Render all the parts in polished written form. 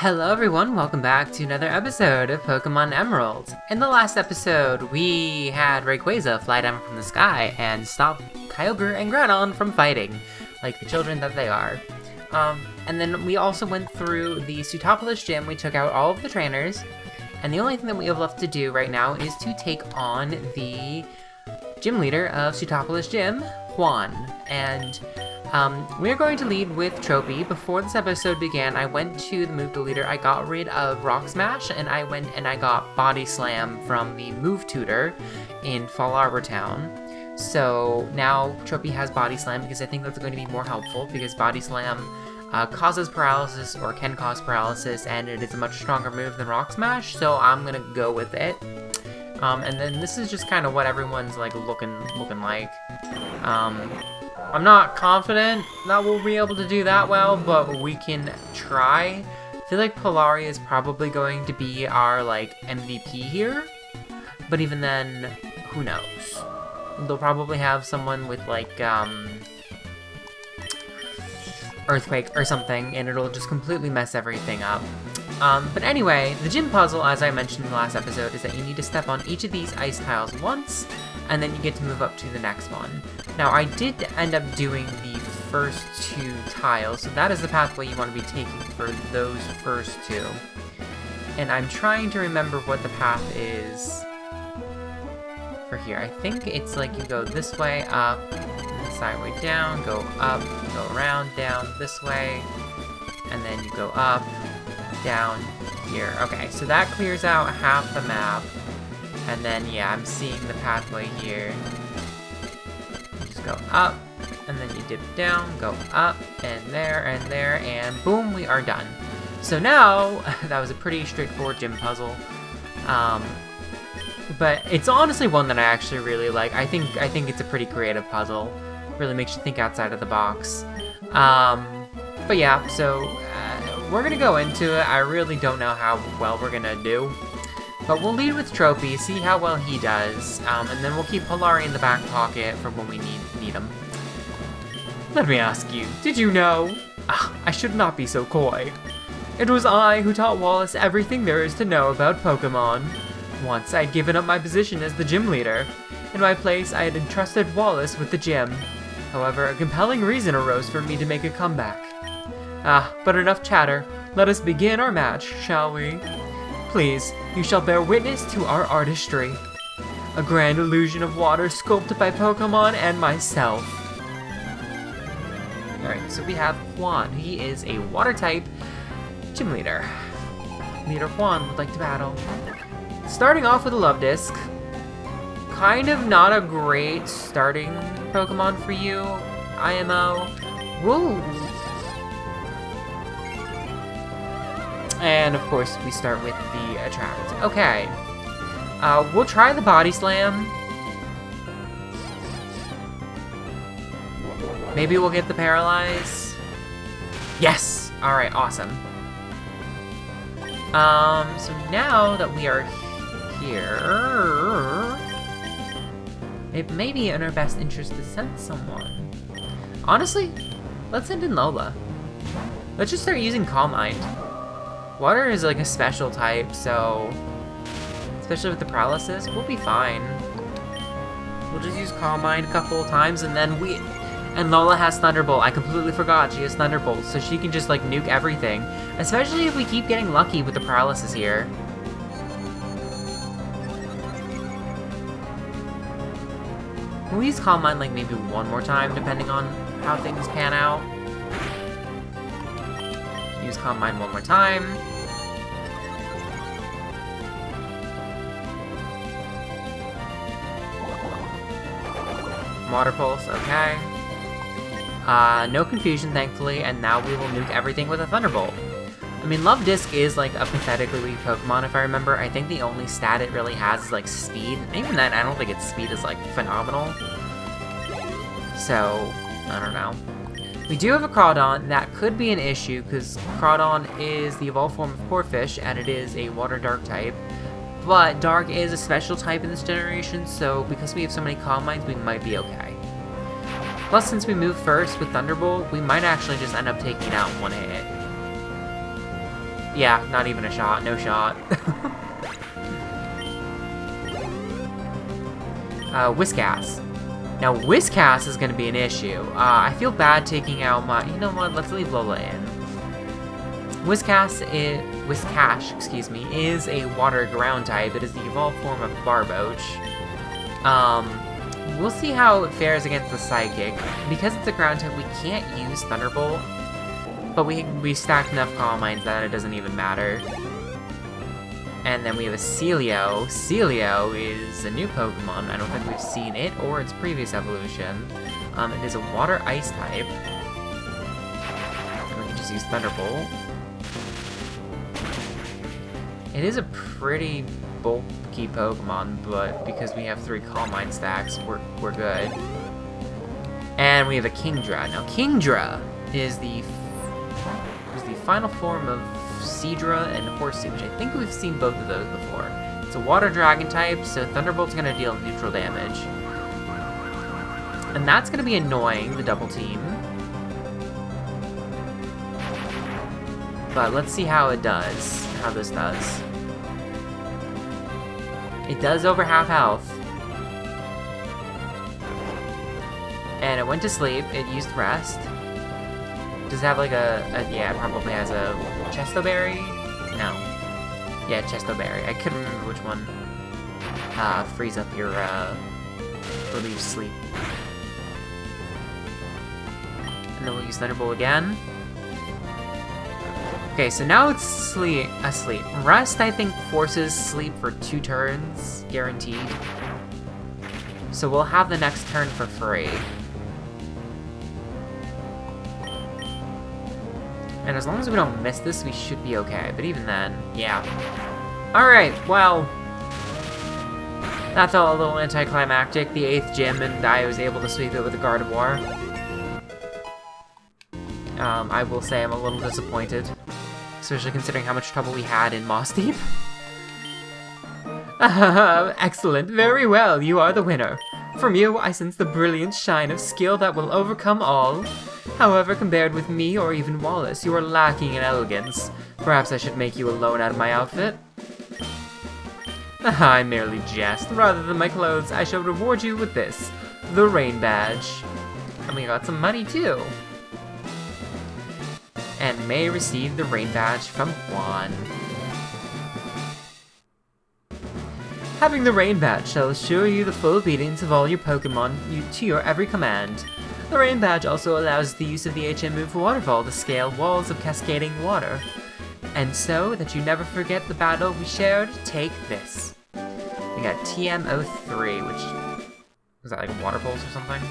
Hello everyone, welcome back to another episode of Pokemon Emerald. In the last episode, we had Rayquaza fly down from the sky and stop Kyogre and Groudon from fighting, like the children that they are. And then we also went through the Sootopolis gym, we took out all of the trainers, and the only thing that we have left to do right now is to take on the gym leader of Sootopolis Gym, Juan. And we are going to lead with Tropy. Before this episode began, I went to the Move Deleter. I got rid of Rock Smash, and I went and I got Body Slam from the Move Tutor in Fall Arbor Town. So now Tropy has Body Slam because I think that's going to be more helpful because Body Slam causes paralysis or can cause paralysis, and it is a much stronger move than Rock Smash, so I'm gonna go with it. And then this is just kind of what everyone's like looking like. I'm not confident that we'll be able to do that well, but we can try. I feel like Polari is probably going to be our like MVP here, but even then, who knows? They'll probably have someone with like Earthquake or something, and it'll just completely mess everything up. But anyway, the gym puzzle, as I mentioned in the last episode, is that you need to step on each of these ice tiles once, and then you get to move up to the next one. Now, I did end up doing the first two tiles, so that is the pathway you want to be taking for those first two. And I'm trying to remember what the path is for here. I think it's like you go this way, up, sideway down, go up, go around, down this way, and then you go up, down here. Okay, so that clears out half the map. And then, yeah, I'm seeing the pathway here. You just go up, and then you dip down, go up, and there, and boom, we are done. So now, that was a pretty straightforward gym puzzle. But it's honestly one that I actually really like. I think it's a pretty creative puzzle. Really makes you think outside of the box. But yeah, so we're gonna go into it. I really don't know how well we're gonna do. But we'll lead with Tropy, see how well he does, and then we'll keep Polari in the back pocket for when we need him. Let me ask you, did you know? I should not be so coy. It was I who taught Wallace everything there is to know about Pokémon. Once I had given up my position as the gym leader. In my place, I had entrusted Wallace with the gym. However, a compelling reason arose for me to make a comeback. But enough chatter. Let us begin our match, shall we? Please, you shall bear witness to our artistry. A grand illusion of water sculpted by Pokémon and myself. Alright, so we have Juan. He is a water-type gym leader. Leader Juan would like to battle. Starting off with a Love Disc. Kind of not a great starting Pokemon for you, IMO. Woo! And of course, we start with the Attract. Okay. We'll try the Body Slam. Maybe we'll get the Paralyze. Yes! Alright, awesome. So now that we are here, it may be in our best interest to send someone. Honestly, let's send in Lola. Let's just start using Calm Mind. Water is like a special type, so especially with the paralysis, we'll be fine. We'll just use Calm Mind a couple of times, and then and Lola has Thunderbolt. I completely forgot she has Thunderbolt, so she can just like nuke everything. Especially if we keep getting lucky with the paralysis here. We'll use Calm Mind like maybe one more time, depending on how things pan out. Use Calm Mind one more time. Water Pulse, okay. No confusion, thankfully, and now we will nuke everything with a Thunderbolt. I mean, Love Disc is like a pathetically weak Pokemon, if I remember. I think the only stat it really has is like speed. Even then, I don't think its speed is like phenomenal. So, I don't know. We do have a Crawdon. That could be an issue, because Crawdon is the evolved form of Corphish, and it is a Water-Dark type. But Dark is a special type in this generation, so because we have so many Calm Minds, we might be okay. Plus, since we moved first with Thunderbolt, we might actually just end up taking it out in one hit. Yeah, not even a shot. No shot. Whiscass. Now, Whiscass is going to be an issue. I feel bad taking out my... You know what? Let's leave Lola in. Whiscash, excuse me, is a water ground type. It is the evolved form of Barboach. We'll see how it fares against the Psychic. Because it's a ground type, we can't use Thunderbolt. But we stacked enough Calm Minds that it doesn't even matter. And then we have a Celio. Celio is a new Pokemon. I don't think we've seen it or its previous evolution. It is a Water-Ice type. And we can just use Thunderbolt. It is a pretty bulky Pokemon, but because we have 3 Calm Mind stacks, we're good. And we have a Kingdra. Now, Kingdra is the final form of Seadra and Horsea, which I think we've seen both of those before. It's a Water Dragon type, so Thunderbolt's going to deal neutral damage. And that's going to be annoying, the double team. But let's see how it does, how this does. It does over half health. And it went to sleep, it used rest. Does it have like yeah, it probably has a Chesto Berry? No. Yeah, Chesto Berry. I couldn't remember which one frees up your relieve sleep. And then we'll use Thunderbolt again. Okay, so now it's asleep. Rest, I think, forces sleep for 2 turns, guaranteed. So we'll have the next turn for free. And as long as we don't miss this, we should be okay. But even then, yeah. Alright, well... That felt a little anticlimactic. The 8th gym, and I was able to sweep it with a Gardevoir. I will say I'm a little disappointed. Especially considering how much trouble we had in Moss Deep. Excellent, very well, you are the winner. From you, I sense the brilliant shine of skill that will overcome all. However, compared with me or even Wallace, you are lacking in elegance. Perhaps I should make you a loan out of my outfit? I merely jest. Rather than my clothes, I shall reward you with this. The Rain Badge. And we got some money too. And may receive the Rain Badge from Juan. Having the Rain Badge shall assure you the full obedience of all your Pokémon to your every command. The Rain Badge also allows the use of the HM move Waterfall to scale walls of cascading water. And so that you never forget the battle we shared, take this. We got TM03, which... Was that like Water Pulse or something?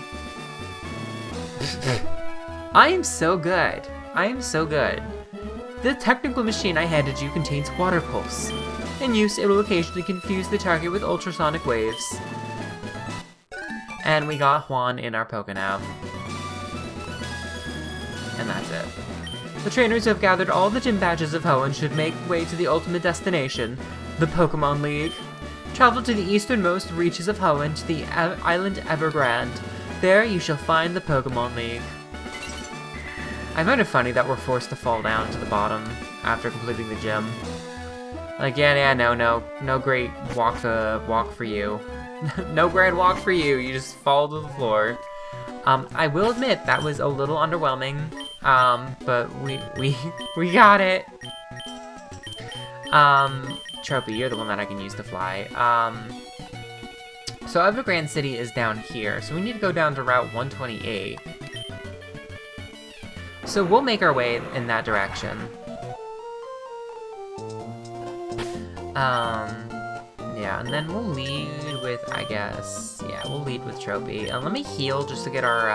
I am so good. I am so good. The technical machine I handed you contains Water Pulse. In use, it will occasionally confuse the target with ultrasonic waves. And we got Juan in our Pokénav. And that's it. The trainers who have gathered all the gym badges of Hoenn should make way to the ultimate destination, the Pokémon League. Travel to the easternmost reaches of Hoenn to the island Evergrande. There you shall find the Pokémon League. I find it funny that we're forced to fall down to the bottom after completing the gym. Like, yeah, no great walk for you. No grand walk for you, you just fall to the floor. I will admit, that was a little underwhelming, but we got it. Trophy, you're the one that I can use to fly. So Evergrande City is down here, so we need to go down to Route 128. So we'll make our way in that direction. Yeah, and then we'll lead with, I guess, yeah, we'll lead with Trophy. And let me heal just to get our,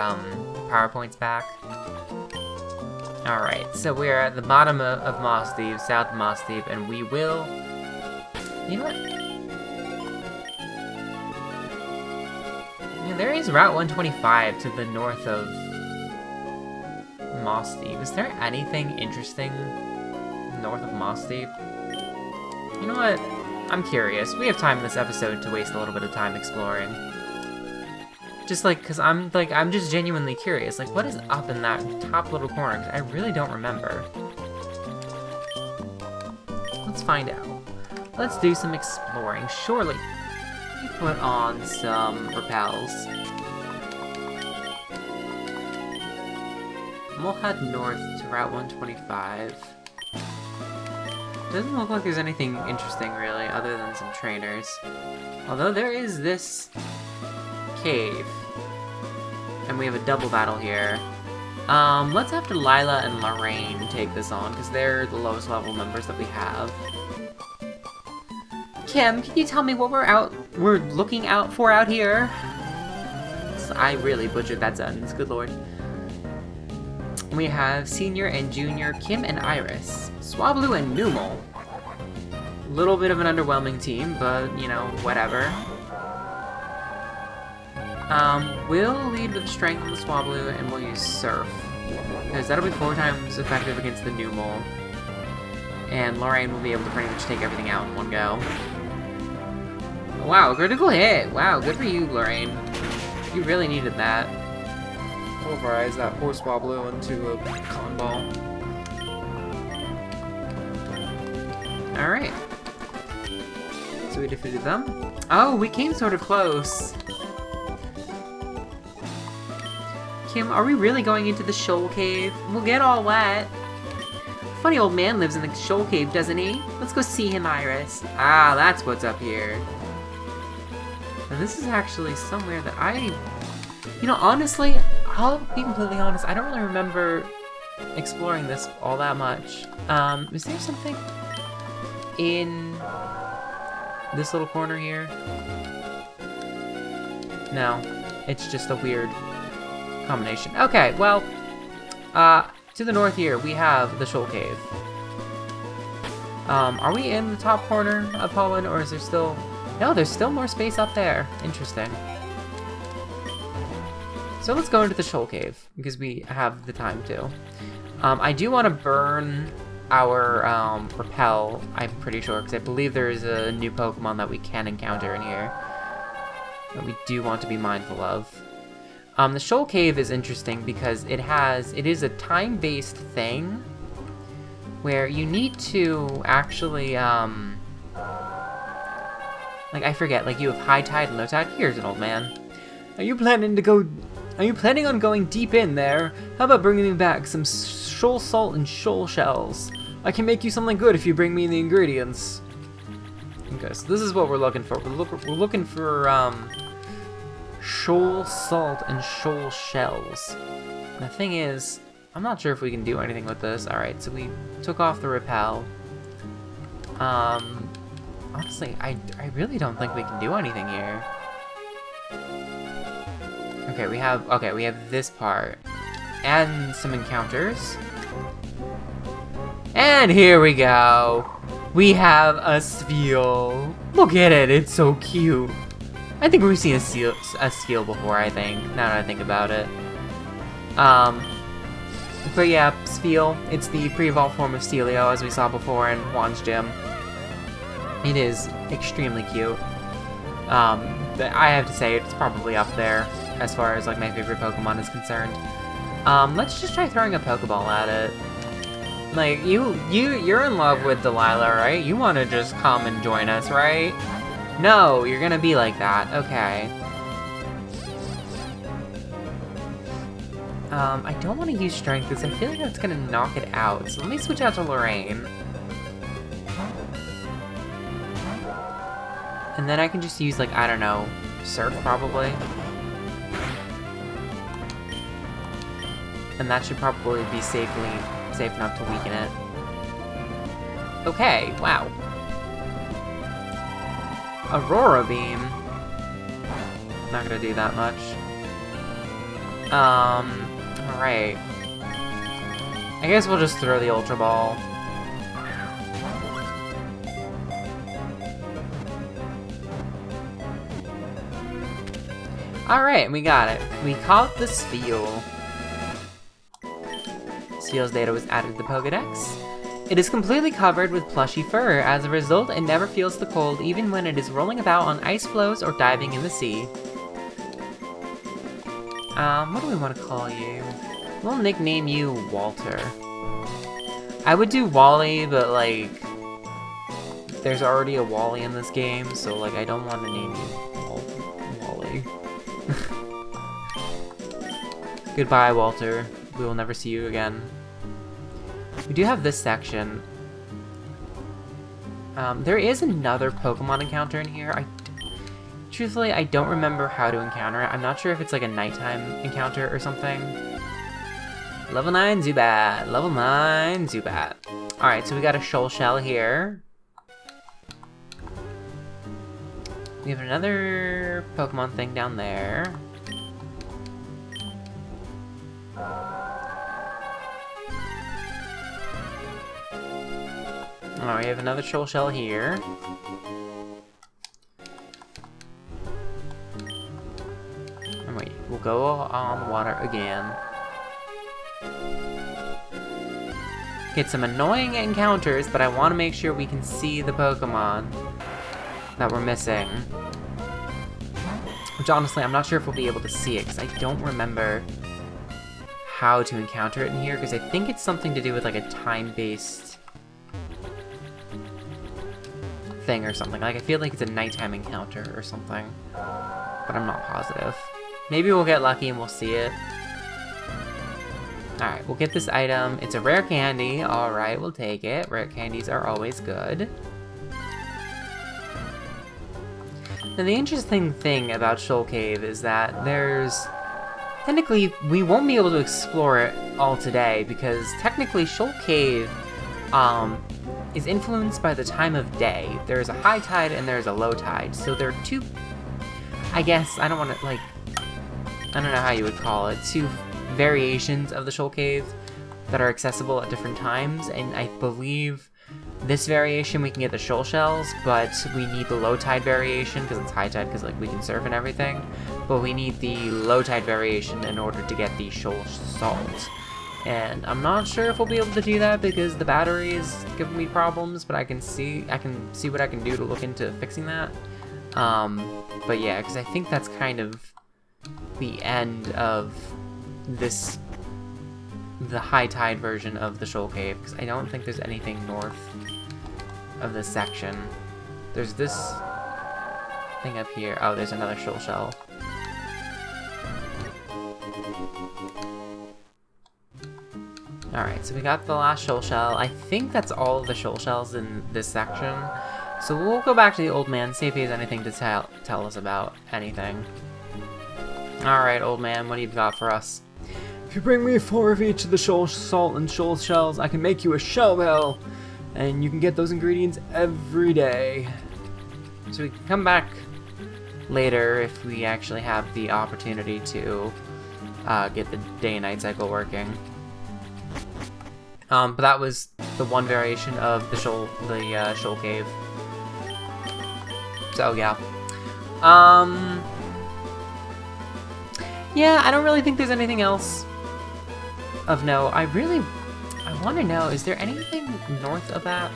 power points back. Alright, so we're at the bottom of Moss Deep, south of Moss Deep, and we will... You know what? Yeah, there is Route 125 to the north of Moss Deep. Is there anything interesting north of Moss Deep? You know what? I'm curious. We have time in this episode to waste a little bit of time exploring. Just like, cause I'm just genuinely curious. Like, what is up in that top little corner? 'Cause I really don't remember. Let's find out. Let's do some exploring. Surely, we put on some repels. And we'll head north to Route 125. Doesn't look like there's anything interesting, really, other than some trainers. Although there is this cave. And we have a double battle here. Let's have Delilah and Lorraine take this on, because they're the lowest level members that we have. Kim, can you tell me what we're looking out for out here? I really butchered that sentence, good lord. We have Senior and Junior, Kim and Iris, Swablu and Numel. Little bit of an underwhelming team, but, you know, whatever. We'll lead with Strength on the Swablu, and we'll use Surf. Because that'll be 4 times effective against the Numel. And Lorraine will be able to pretty much take everything out in one go. Wow, critical hit! Wow, good for you, Lorraine. You really needed that. Pulverize that poor Swablu into a con ball. Alright. So we defeated them. Oh, we came sort of close. Kim, are we really going into the shoal cave? We'll get all wet. Funny old man lives in the shoal cave, doesn't he? Let's go see him, Iris. Ah, that's what's up here. And this is actually somewhere that you know, honestly, I'll be completely honest, I don't really remember exploring this all that much. Is there something in this little corner here? No, it's just a weird combination. Okay, well, to the north here, we have the Shoal Cave. Are we in the top corner of Holland, or is there still... No, there's still more space up there. Interesting. So let's go into the Shoal Cave, because we have the time to. I do want to burn our Repel, I'm pretty sure, because I believe there is a new Pokemon that we can encounter in here that we do want to be mindful of. The Shoal Cave is interesting because it is a time-based thing where you need to actually, like, I forget, like, you have high tide and low tide. Here's an old man. Are you planning on going deep in there? How about bringing me back some shoal salt and shoal shells? I can make you something good if you bring me the ingredients. Okay, so this is what we're looking for. We're looking for, shoal salt and shoal shells. And the thing is, I'm not sure if we can do anything with this. Alright, so we took off the repel. Honestly, I really don't think we can do anything here. Okay, we have this part. And some encounters. And here we go. We have a Spheal. Look at it, it's so cute. I think we've seen a Spheal before, I think, now that I think about it. But yeah, Spheal, it's the pre-evolved form of Celio, as we saw before in Juan's gym. It is extremely cute. But I have to say, it's probably up there, as far as, like, my favorite Pokemon is concerned. Let's just try throwing a Pokeball at it. Like, you're in love with Delilah, right? You want to just come and join us, right? No, you're gonna be like that. Okay. I don't want to use Strength because I feel like that's gonna knock it out. So let me switch out to Lorraine. And then I can just use, like, I don't know, Surf probably. And that should probably be safe enough to weaken it. Okay, wow. Aurora Beam. Not gonna do that much. Alright. I guess we'll just throw the Ultra Ball. Alright, we got it. We caught the Spheal. Spheal's data was added to the Pokedex. It is completely covered with plushy fur. As a result, it never feels the cold, even when it is rolling about on ice floes or diving in the sea. What do we want to call you? We'll nickname you Walter. I would do Wally, but, like, there's already a Wally in this game, so like I don't want to name you Wally. Goodbye, Walter. We will never see you again. We do have this section. There is another Pokemon encounter in here. Truthfully, I don't remember how to encounter it. I'm not sure if it's like a nighttime encounter or something. Level 9 Zubat. Level 9 Zubat. Alright, so we got a Shoal Shell here. We have another Pokemon thing down there. Oh, we have another Shoal Shell here. And wait, we'll go on the water again. Get some annoying encounters, but I want to make sure we can see the Pokemon that we're missing. Which honestly, I'm not sure if we'll be able to see it, because I don't remember how to encounter it in here, because I think it's something to do with like a time-based thing or something. Like, I feel like it's a nighttime encounter or something, but I'm not positive. Maybe we'll get lucky and we'll see it. Alright, we'll get this item. It's a rare candy. Alright, we'll take it. Rare candies are always good. Now, the interesting thing about Shoal Cave is that technically, we won't be able to explore it all today, because technically Shoal Cave is influenced by the time of day. There's a high tide and there's a low tide, so there are two, I guess, I don't know how you would call it, two variations of the Shoal Cave that are accessible at different times, and I believe this variation we can get the Shoal Shells, but we need the low tide variation because it's high tide, because like we can surf and everything, but we need the low tide variation in order to get the Shoal Salt. And I'm not sure if we'll be able to do that because the battery is giving me problems, but I can see what I can do to look into fixing that. But yeah, because I think that's kind of the end of the high tide version of the Shoal Cave, because I don't think there's anything north of this section. There's this thing up here. Oh, there's another Shoal Shell. Alright, so we got the last Shoal Shell. I think that's all of the Shoal Shells in this section. So we'll go back to the old man, see if he has anything to tell us about anything. Alright, old man, what do you got for us? If you bring me 4 of each of the Shoal Salt and Shoal Shells, I can make you a Shell Bell! And you can get those ingredients every day. So we can come back later if we actually have the opportunity to get the day and night cycle working. But that was the one variation of the Shoal Cave. So yeah. Yeah, I don't really think there's anything else of note. I want to know, is there anything north of that?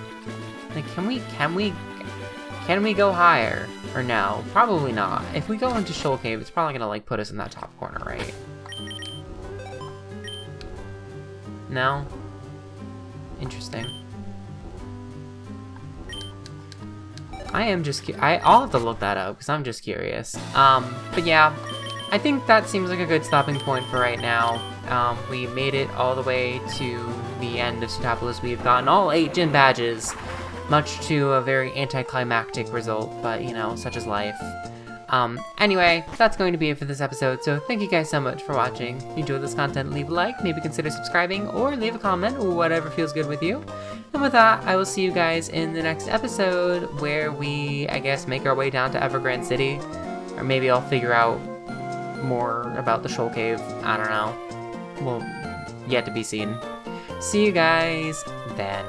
Like, can we go higher? Or no? Probably not. If we go into Shoal Cave, it's probably gonna like put us in that top corner, right? No? Interesting. I'll have to look that up because I'm just curious. But yeah, I think that seems like a good stopping point for right now. We made it all the way to the end of Sootopolis. We've gotten all 8 gym badges, much to a very anticlimactic result, but you know, such is life. Anyway, that's going to be it for this episode, so thank you guys so much for watching. If you enjoyed this content, leave a like, maybe consider subscribing, or leave a comment, or whatever feels good with you. And with that, I will see you guys in the next episode, where we, I guess, make our way down to Evergrande City. Or maybe I'll figure out more about the Shoal Cave. I don't know. Well, yet to be seen. See you guys then.